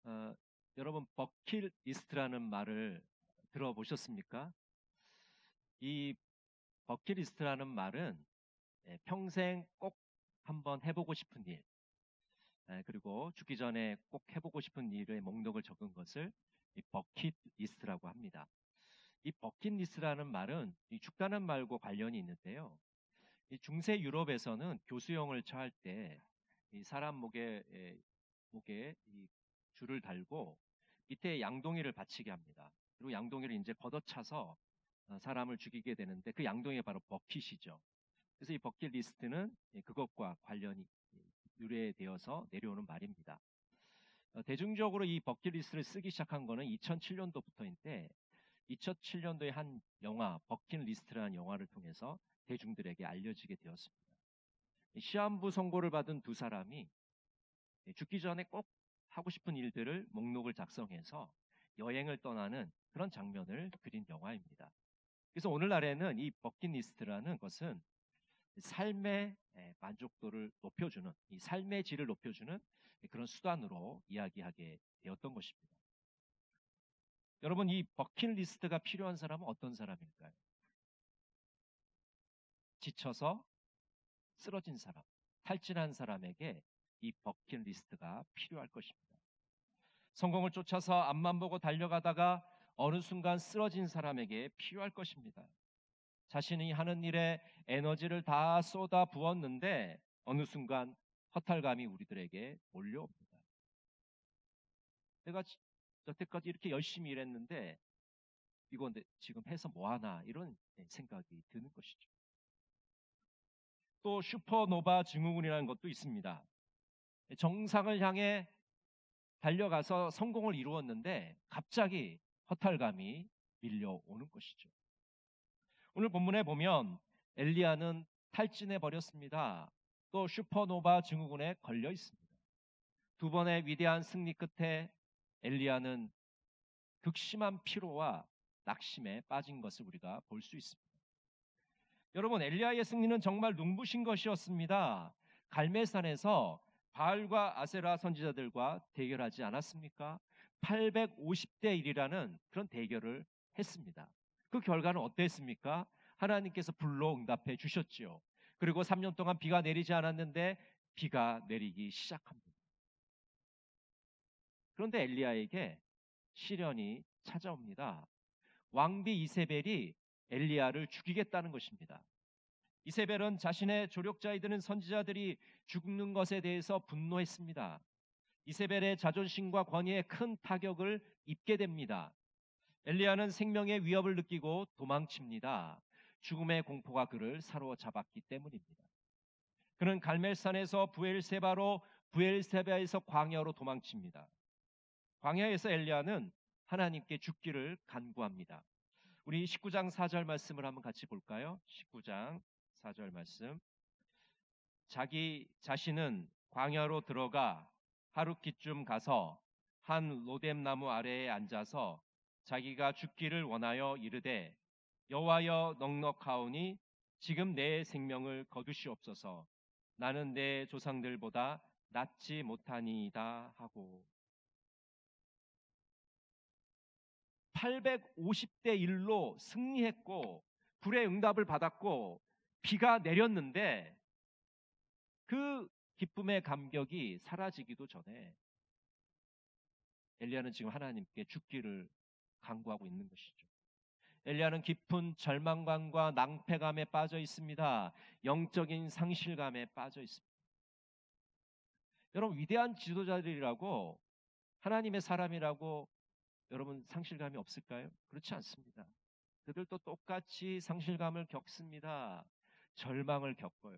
어, 여러분 버킷리스트라는 말을 들어보셨습니까? 이 버킷리스트라는 말은 평생 꼭 한번 해보고 싶은 일, 그리고 죽기 전에 꼭 해보고 싶은 일의 목록을 적은 것을 이 버킷리스트라고 합니다. 이 버킷리스트라는 말은 이 죽다는 말과 관련이 있는데요. 이 중세 유럽에서는 교수형을 처할 때 이 사람 목에 이 줄을 달고 밑에 양동이를 받치게 합니다. 그리고 양동이를 이제 걷어차서 사람을 죽이게 되는데 그 양동이가 바로 버킷이죠. 그래서 이 버킷리스트는 그것과 관련이 유래되어서 내려오는 말입니다. 대중적으로 이 버킷리스트를 쓰기 시작한 거는 2007년도부터인데 2007년도에 한 영화 버킷리스트라는 영화를 통해서 대중들에게 알려지게 되었습니다. 시한부 선고를 받은 두 사람이 죽기 전에 꼭 하고 싶은 일들을 목록을 작성해서 여행을 떠나는 그런 장면을 그린 영화입니다. 그래서 오늘날에는 이 버킷리스트라는 것은 삶의 만족도를 높여주는, 이 삶의 질을 높여주는 그런 수단으로 이야기하게 되었던 것입니다. 여러분, 이 버킷리스트가 필요한 사람은 어떤 사람일까요? 지쳐서 쓰러진 사람, 탈진한 사람에게 이 버킷리스트가 필요할 것입니다. 성공을 쫓아서 앞만 보고 달려가다가 어느 순간 쓰러진 사람에게 필요할 것입니다. 자신이 하는 일에 에너지를 다 쏟아 부었는데 어느 순간 허탈감이 우리들에게 몰려옵니다. 내가 여태까지 이렇게 열심히 일했는데 이거 지금 해서 뭐하나 이런 생각이 드는 것이죠. 또 슈퍼노바 증후군이라는 것도 있습니다. 정상을 향해 달려가서 성공을 이루었는데 갑자기 허탈감이 밀려오는 것이죠. 오늘 본문에 보면 엘리야는 탈진해 버렸습니다. 또 슈퍼노바 증후군에 걸려 있습니다. 두 번의 위대한 승리 끝에 엘리야는 극심한 피로와 낙심에 빠진 것을 우리가 볼 수 있습니다. 여러분, 엘리야의 승리는 정말 눈부신 것이었습니다. 갈멜산에서 바알과 아세라 선지자들과 대결하지 않았습니까? 850대 1이라는 그런 대결을 했습니다. 그 결과는 어땠습니까? 하나님께서 불로 응답해 주셨지요. 그리고 3년 동안 비가 내리지 않았는데 비가 내리기 시작합니다. 그런데 엘리야에게 시련이 찾아옵니다. 왕비 이세벨이 엘리야를 죽이겠다는 것입니다. 이세벨은 자신의 조력자이 되는 선지자들이 죽는 것에 대해서 분노했습니다. 이세벨의 자존심과 권위에 큰 타격을 입게 됩니다. 엘리야는 생명의 위협을 느끼고 도망칩니다. 죽음의 공포가 그를 사로잡았기 때문입니다. 그는 갈멜산에서 부엘세바로, 부엘세바에서 광야로 도망칩니다. 광야에서 엘리야는 하나님께 죽기를 간구합니다. 우리 19장 4절 말씀을 한번 같이 볼까요? 19장 4절 말씀. 자기 자신은 광야로 들어가 하룻기쯤 가서 한 로뎀나무 아래에 앉아서 자기가 죽기를 원하여 이르되 여호와여 넉넉하오니 지금 내 생명을 거두시옵소서. 나는 내 조상들보다 낫지 못하니이다 하고. 850대 1로 승리했고 불의 응답을 받았고 비가 내렸는데 그 기쁨의 감격이 사라지기도 전에 엘리야는 지금 하나님께 죽기를 간구하고 있는 것이죠. 엘리야는 깊은 절망감과 낭패감에 빠져 있습니다. 영적인 상실감에 빠져 있습니다. 여러분, 위대한 지도자들이라고 하나님의 사람이라고 여러분 상실감이 없을까요? 그렇지 않습니다. 그들도 똑같이 상실감을 겪습니다. 절망을 겪어요.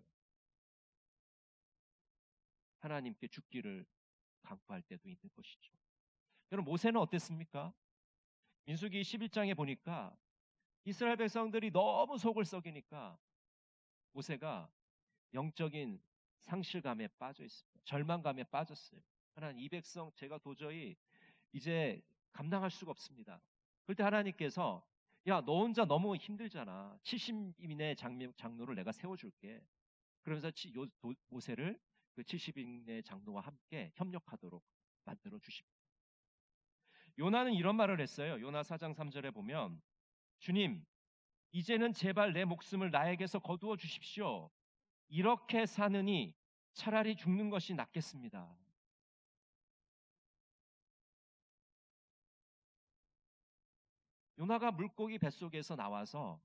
하나님께 죽기를 간구할 때도 있는 것이죠. 여러분, 모세는 어땠습니까? 민수기 11장에 보니까 이스라엘 백성들이 너무 속을 썩이니까 모세가 영적인 상실감에 빠져 있습니다. 절망감에 빠졌어요. 하나님, 이 백성 제가 도저히 이제 감당할 수가 없습니다. 그때 하나님께서 야, 너 혼자 너무 힘들잖아. 70인의 장로를 내가 세워줄게. 그러면서 모세를 그 70인의 장로와 함께 협력하도록 만들어 주십니다. 요나는 이런 말을 했어요. 요나 4장 3절에 보면 주님, 이제는 제발 내 목숨을 나에게서 거두어 주십시오. 이렇게 사느니 차라리 죽는 것이 낫겠습니다. 요나가 물고기 뱃속에서 나와서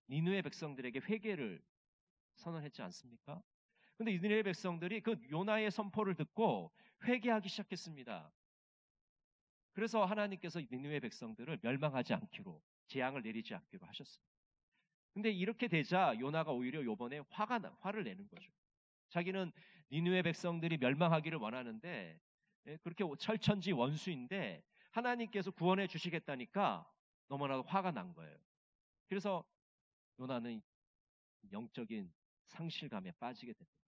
니느웨 백성들에게 회개를 선언했지 않습니까? 근데 니느웨 백성들이 그 요나의 선포를 듣고 회개하기 시작했습니다. 그래서 하나님께서 니느웨 백성들을 멸망하지 않기로, 재앙을 내리지 않기로 하셨습니다. 근데 이렇게 되자 요나가 오히려 요번에 화를 내는 거죠. 자기는 니느웨 백성들이 멸망하기를 원하는데, 그렇게 철천지 원수인데 하나님께서 구원해 주시겠다니까 너무나도 화가 난 거예요. 그래서 요나는 영적인 상실감에 빠지게 됩니다.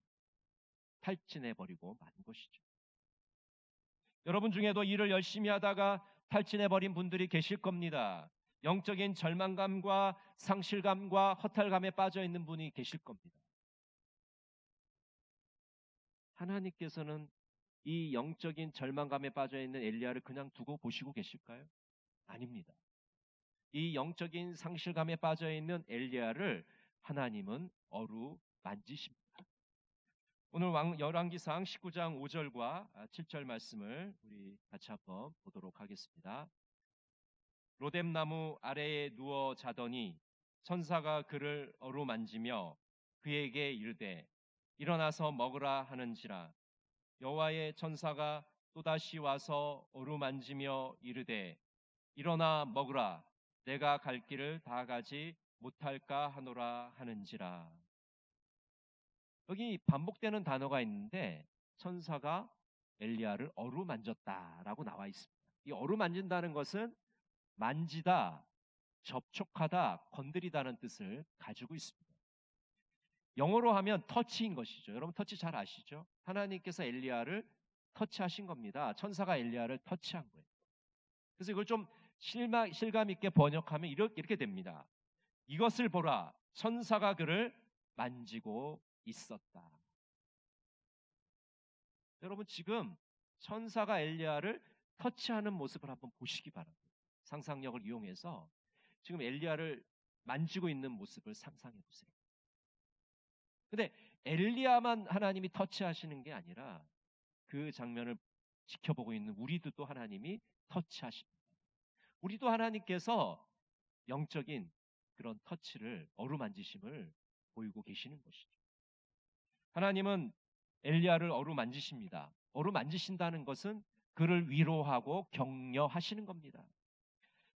탈진해버리고 만 것이죠. 여러분 중에도 일을 열심히 하다가 탈진해버린 분들이 계실 겁니다. 영적인 절망감과 상실감과 허탈감에 빠져 있는 분이 계실 겁니다. 하나님께서는 이 영적인 절망감에 빠져 있는 엘리야를 그냥 두고 보시고 계실까요? 아닙니다. 이 영적인 상실감에 빠져 있는 엘리야를 하나님은 어루만지십니다. 오늘 열왕기상 19장 5절과 7절 말씀을 우리 같이 한번 보도록 하겠습니다. 로뎀나무 아래에 누워 자더니 천사가 그를 어루만지며 그에게 이르되 일어나서 먹으라 하는지라. 여호와의 천사가 또다시 와서 어루만지며 이르되 일어나 먹으라. 내가 갈 길을 다 가지 못할까 하노라 하는지라. 여기 반복되는 단어가 있는데 천사가 엘리야를 어루만졌다라고 나와 있습니다. 이 어루만진다는 것은 만지다, 접촉하다, 건드리다는 뜻을 가지고 있습니다. 영어로 하면 터치인 것이죠. 여러분 터치 잘 아시죠? 하나님께서 엘리야를 터치하신 겁니다. 천사가 엘리야를 터치한 거예요. 그래서 이걸 좀 실감 있게 번역하면 이렇게 됩니다. 이것을 보라, 천사가 그를 만지고 있었다. 여러분 지금 천사가 엘리야를 터치하는 모습을 한번 보시기 바랍니다. 상상력을 이용해서 지금 엘리야를 만지고 있는 모습을 상상해 보세요. 근데 엘리야만 하나님이 터치하시는 게 아니라 그 장면을 지켜보고 있는 우리도 또 하나님이 터치하십니다. 우리도 하나님께서 영적인 그런 터치를 어루만지심을 보이고 계시는 것이죠. 하나님은 엘리야를 어루만지십니다. 어루만지신다는 것은 그를 위로하고 격려하시는 겁니다.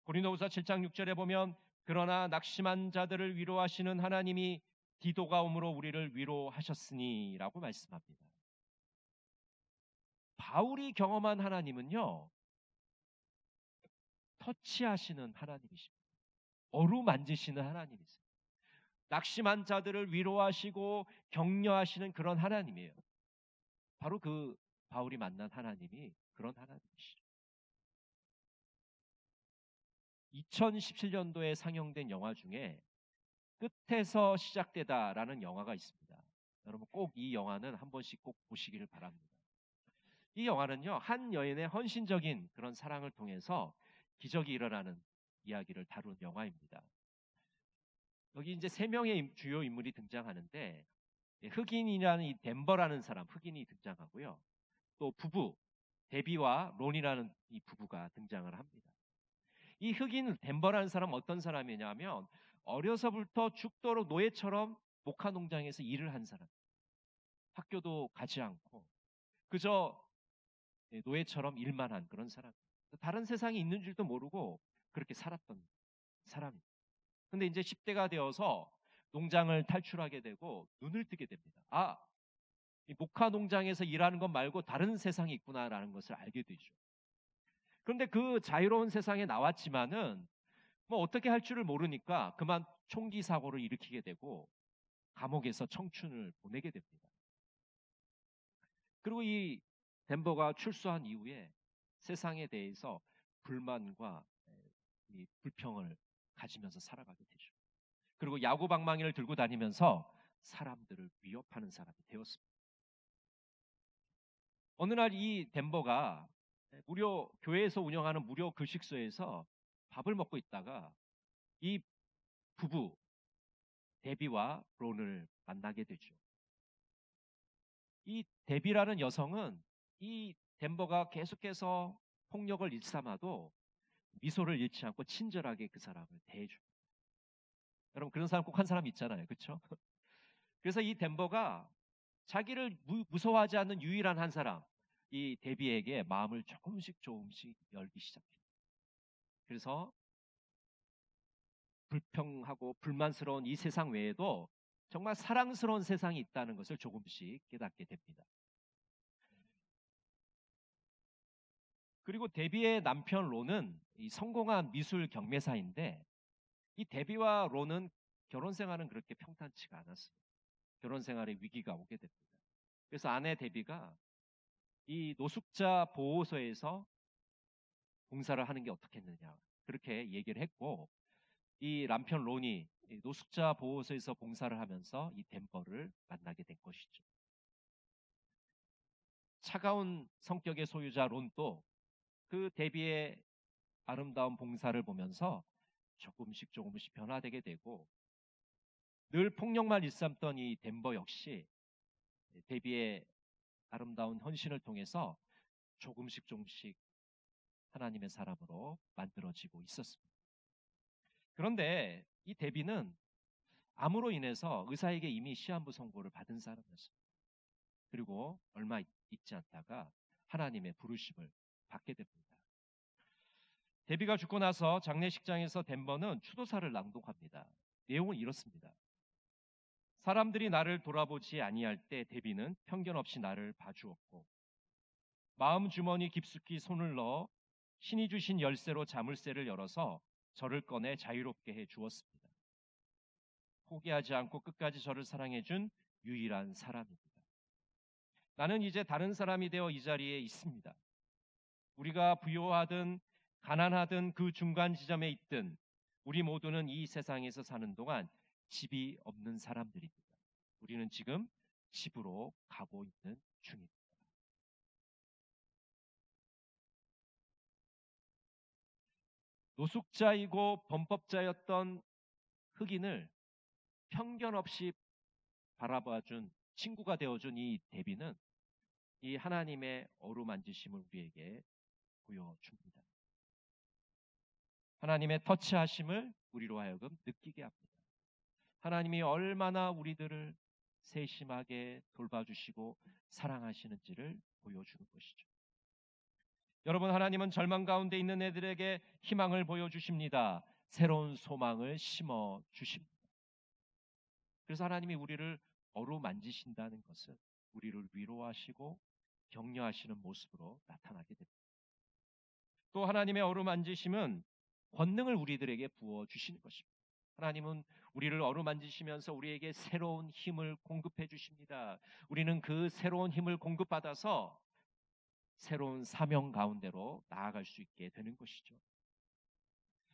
고린도후서 7장 6절에 보면 그러나 낙심한 자들을 위로하시는 하나님이 디도가 오므로 우리를 위로하셨으니 라고 말씀합니다. 바울이 경험한 하나님은요, 터치하시는 하나님이십니다. 어루만지시는 하나님이세요. 낙심한 자들을 위로하시고 격려하시는 그런 하나님이에요. 바로 그 바울이 만난 하나님이 그런 하나님이시죠. 2017년도에 상영된 영화 중에 끝에서 시작되다라는 영화가 있습니다. 여러분 꼭 이 영화는 한 번씩 꼭 보시기를 바랍니다. 이 영화는요, 한 여인의 헌신적인 그런 사랑을 통해서 기적이 일어나는 이야기를 다룬 영화입니다. 여기 이제 3명의 주요 인물이 등장하는데 흑인이라는 이 덴버라는 사람, 흑인이 등장하고요. 또 부부, 데비와 론이라는 이 부부가 등장을 합니다. 이 흑인 덴버라는 사람은 어떤 사람이냐면 어려서부터 죽도록 노예처럼 목화 농장에서 일을 한 사람. 학교도 가지 않고 그저 노예처럼 일만 한 그런 사람. 다른 세상이 있는 줄도 모르고 그렇게 살았던 사람입니다. 근데 이제 10대가 되어서 농장을 탈출하게 되고 눈을 뜨게 됩니다. 아, 이 목화 농장에서 일하는 것 말고 다른 세상이 있구나라는 것을 알게 되죠. 그런데 그 자유로운 세상에 나왔지만은 뭐 어떻게 할 줄을 모르니까 그만 총기 사고를 일으키게 되고 감옥에서 청춘을 보내게 됩니다. 그리고 이 덴버가 출소한 이후에 세상에 대해서 불만과 이 불평을 가지면서 살아가게 되죠. 그리고 야구방망이를 들고 다니면서 사람들을 위협하는 사람이 되었습니다. 어느 날 이 덴버가 무료 교회에서 운영하는 무료 급식소에서 밥을 먹고 있다가 이 부부 데비와 론을 만나게 되죠. 이 데비라는 여성은 이 덴버가 계속해서 폭력을 일삼아도 미소를 잃지 않고 친절하게 그 사람을 대해줍니다. 여러분 그런 사람 꼭 한 사람 있잖아요. 그렇죠? 그래서 이 덴버가 자기를 무서워하지 않는 유일한 한 사람, 이 데비에게 마음을 조금씩 열기 시작해요. 그래서 불평하고 불만스러운 이 세상 외에도 정말 사랑스러운 세상이 있다는 것을 조금씩 깨닫게 됩니다. 그리고 데비의 남편 론은 이 성공한 미술 경매사인데 이 데비와 론은 결혼 생활은 그렇게 평탄치가 않았어요. 결혼 생활에 위기가 오게 됩니다. 그래서 아내 데비가 이 노숙자 보호소에서 봉사를 하는 게 어떻겠느냐 그렇게 얘기를 했고 이 남편 론이 노숙자 보호소에서 봉사를 하면서 이 덴버를 만나게 된 것이죠. 차가운 성격의 소유자 론도 그 데비의 아름다운 봉사를 보면서 조금씩 변화되게 되고 늘 폭력만 일삼던 이 덴버 역시 데비의 아름다운 헌신을 통해서 조금씩 하나님의 사람으로 만들어지고 있었습니다. 그런데 이 데비는 암으로 인해서 의사에게 이미 시한부 선고를 받은 사람이었습니다. 그리고 얼마 있지 않다가 하나님의 부르심을 받게 됩니다. 데비가 죽고 나서 장례식장에서 덴버는 추도사를 낭독합니다. 내용은 이렇습니다. 사람들이 나를 돌아보지 아니할 때 데비는 편견 없이 나를 봐주었고 마음 주머니 깊숙이 손을 넣어 신이 주신 열쇠로 자물쇠를 열어서 저를 꺼내 자유롭게 해 주었습니다. 포기하지 않고 끝까지 저를 사랑해준 유일한 사람입니다. 나는 이제 다른 사람이 되어 이 자리에 있습니다. 우리가 부유하든 가난하든 그 중간 지점에 있든 우리 모두는 이 세상에서 사는 동안 집이 없는 사람들입니다. 우리는 지금 집으로 가고 있는 중입니다. 노숙자이고 범법자였던 흑인을 편견 없이 바라봐준 친구가 되어준 이 데비는 이 하나님의 어루만지심을 우리에게 보여줍니다. 하나님의 터치하심을 우리로 하여금 느끼게 합니다. 하나님이 얼마나 우리들을 세심하게 돌봐주시고 사랑하시는지를 보여주는 것이죠. 여러분, 하나님은 절망 가운데 있는 애들에게 희망을 보여주십니다. 새로운 소망을 심어주십니다. 그래서 하나님이 우리를 어루만지신다는 것은 우리를 위로하시고 격려하시는 모습으로 나타나게 됩니다. 또 하나님의 어루만지심은 권능을 우리들에게 부어주시는 것입니다. 하나님은 우리를 어루만지시면서 우리에게 새로운 힘을 공급해 주십니다. 우리는 그 새로운 힘을 공급받아서 새로운 사명 가운데로 나아갈 수 있게 되는 것이죠.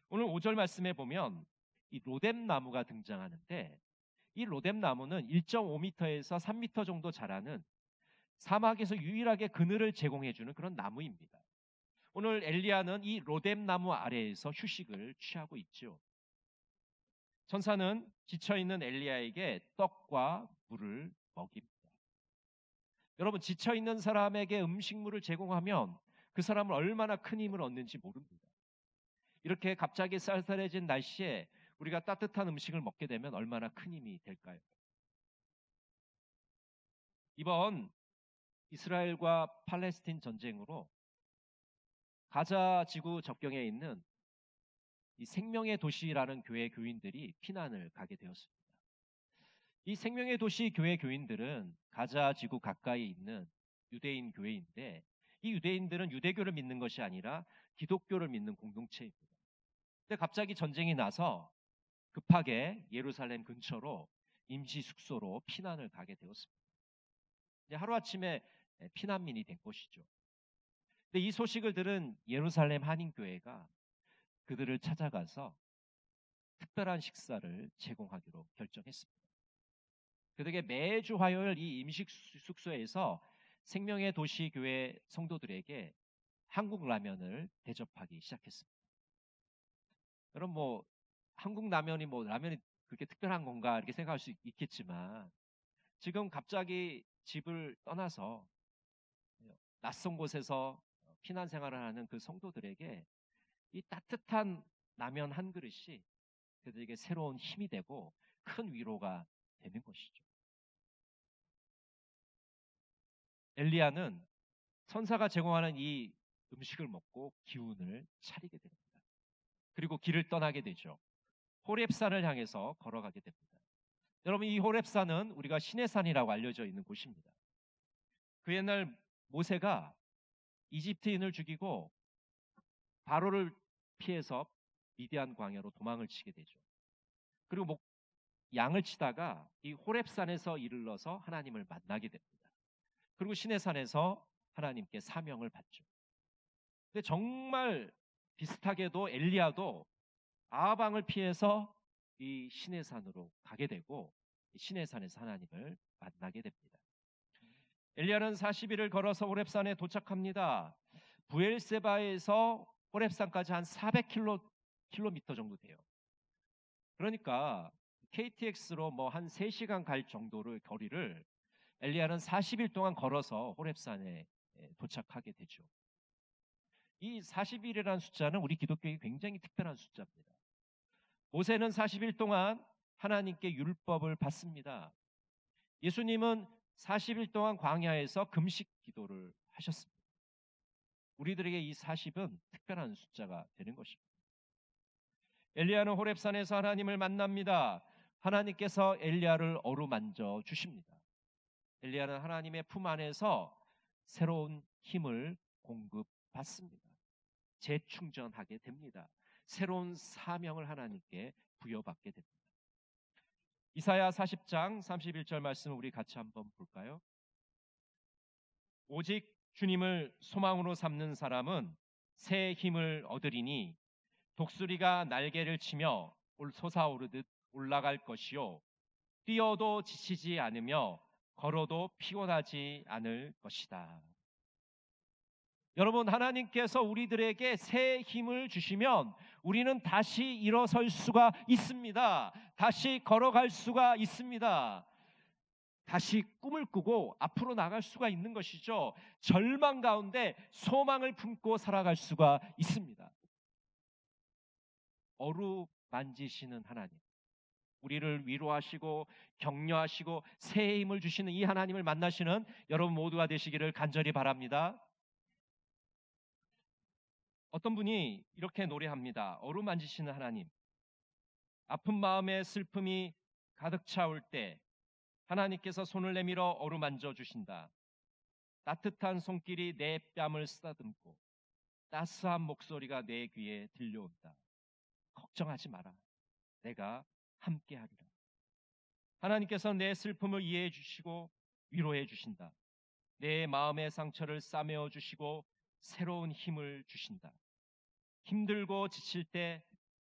오늘 5절 말씀에 보면 이 로뎀 나무가 등장하는데 이 로뎀 나무는 1.5m에서 3m 정도 자라는 사막에서 유일하게 그늘을 제공해주는 그런 나무입니다. 오늘 엘리야는 이 로뎀 나무 아래에서 휴식을 취하고 있죠. 천사는 지쳐있는 엘리야에게 떡과 물을 먹입니다. 여러분, 지쳐있는 사람에게 음식물을 제공하면 그 사람은 얼마나 큰 힘을 얻는지 모릅니다. 이렇게 갑자기 쌀쌀해진 날씨에 우리가 따뜻한 음식을 먹게 되면 얼마나 큰 힘이 될까요? 이번 이스라엘과 팔레스틴 전쟁으로 가자 지구 접경에 있는 이 생명의 도시라는 교회 교인들이 피난을 가게 되었습니다. 이 생명의 도시 교회 교인들은 가자 지구 가까이 있는 유대인 교회인데 이 유대인들은 유대교를 믿는 것이 아니라 기독교를 믿는 공동체입니다. 근데 갑자기 전쟁이 나서 급하게 예루살렘 근처로 임시 숙소로 피난을 가게 되었습니다. 하루아침에 피난민이 된 것이죠. 근데 이 소식을 들은 예루살렘 한인교회가 그들을 찾아가서 특별한 식사를 제공하기로 결정했습니다. 그들에게 매주 화요일 이 임시 숙소에서 생명의 도시 교회 성도들에게 한국 라면을 대접하기 시작했습니다. 여러분 한국 라면이 라면이 그렇게 특별한 건가 이렇게 생각할 수 있겠지만 지금 갑자기 집을 떠나서 낯선 곳에서 피난 생활을 하는 그 성도들에게 이 따뜻한 라면 한 그릇이 그들에게 새로운 힘이 되고 큰 위로가 되는 것이죠. 엘리야는 천사가 제공하는 이 음식을 먹고 기운을 차리게 됩니다. 그리고 길을 떠나게 되죠. 호렙산을 향해서 걸어가게 됩니다. 여러분, 이 호렙산은 우리가 신의 산이라고 알려져 있는 곳입니다. 그 옛날 모세가 이집트인을 죽이고 바로를 피해서 미디안 광야로 도망을 치게 되죠. 그리고 양을 치다가 이 호렙산에서 이르러서 하나님을 만나게 됩니다. 그리고 신의 산에서 하나님께 사명을 받죠. 근데 정말 비슷하게도 엘리야도 아방을 피해서 이 신의 산으로 가게 되고 신의 산에서 하나님을 만나게 됩니다. 엘리야는 40일을 걸어서 호렙산에 도착합니다. 부엘세바에서 호렙산까지 한 400km 정도 돼요. 그러니까 KTX로 한 3시간 갈 정도의 거리를 엘리야는 40일 동안 걸어서 호렙산에 도착하게 되죠. 이 40일이라는 숫자는 우리 기독교에 굉장히 특별한 숫자입니다. 모세는 40일 동안 하나님께 율법을 받습니다. 예수님은 40일 동안 광야에서 금식 기도를 하셨습니다. 우리들에게 이 40은 특별한 숫자가 되는 것입니다. 엘리야는 호렙산에서 하나님을 만납니다. 하나님께서 엘리야를 어루만져 주십니다. 엘리야는 하나님의 품 안에서 새로운 힘을 공급받습니다. 재충전하게 됩니다. 새로운 사명을 하나님께 부여받게 됩니다. 이사야 40장 31절 말씀을 우리 같이 한번 볼까요? 오직 주님을 소망으로 삼는 사람은 새 힘을 얻으리니 독수리가 날개를 치며 솟아오르듯 올라갈 것이요 뛰어도 지치지 않으며 걸어도 피곤하지 않을 것이다. 여러분, 하나님께서 우리들에게 새 힘을 주시면 우리는 다시 일어설 수가 있습니다. 다시 걸어갈 수가 있습니다. 다시 꿈을 꾸고 앞으로 나갈 수가 있는 것이죠. 절망 가운데 소망을 품고 살아갈 수가 있습니다. 어루만지시는 하나님, 우리를 위로하시고 격려하시고 새 힘을 주시는 이 하나님을 만나시는 여러분 모두가 되시기를 간절히 바랍니다. 어떤 분이 이렇게 노래합니다. 어루만지시는 하나님, 아픈 마음에 슬픔이 가득 차올 때 하나님께서 손을 내밀어 어루만져 주신다. 따뜻한 손길이 내 뺨을 쓰다듬고 따스한 목소리가 내 귀에 들려온다. 걱정하지 마라. 내가 함께하리라. 하나님께서 내 슬픔을 이해해 주시고 위로해 주신다. 내 마음의 상처를 싸매어 주시고 새로운 힘을 주신다. 힘들고 지칠 때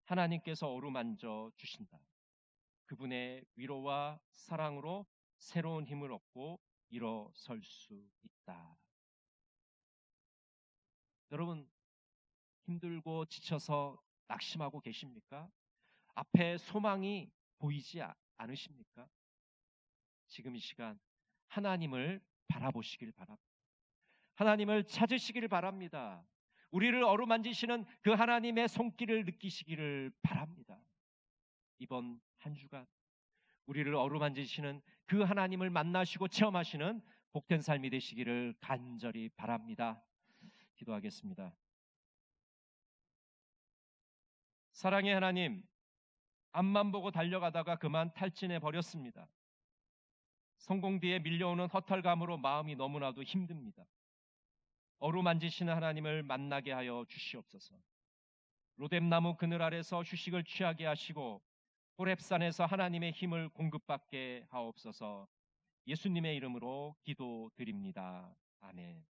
하나님께서 어루만져 주신다. 그분의 위로와 사랑으로 새로운 힘을 얻고 일어설 수 있다. 여러분, 힘들고 지쳐서 낙심하고 계십니까? 앞에 소망이 보이지 않으십니까? 지금 이 시간 하나님을 바라보시길 바랍니다. 하나님을 찾으시기를 바랍니다. 우리를 어루만지시는 그 하나님의 손길을 느끼시기를 바랍니다. 이번 한 주간 우리를 어루만지시는 그 하나님을 만나시고 체험하시는 복된 삶이 되시기를 간절히 바랍니다. 기도하겠습니다. 사랑의 하나님, 앞만 보고 달려가다가 그만 탈진해 버렸습니다. 성공 뒤에 밀려오는 허탈감으로 마음이 너무나도 힘듭니다. 어루만지시는 하나님을 만나게 하여 주시옵소서. 로뎀나무 그늘 아래서 휴식을 취하게 하시고 호렙산에서 하나님의 힘을 공급받게 하옵소서. 예수님의 이름으로 기도드립니다. 아멘.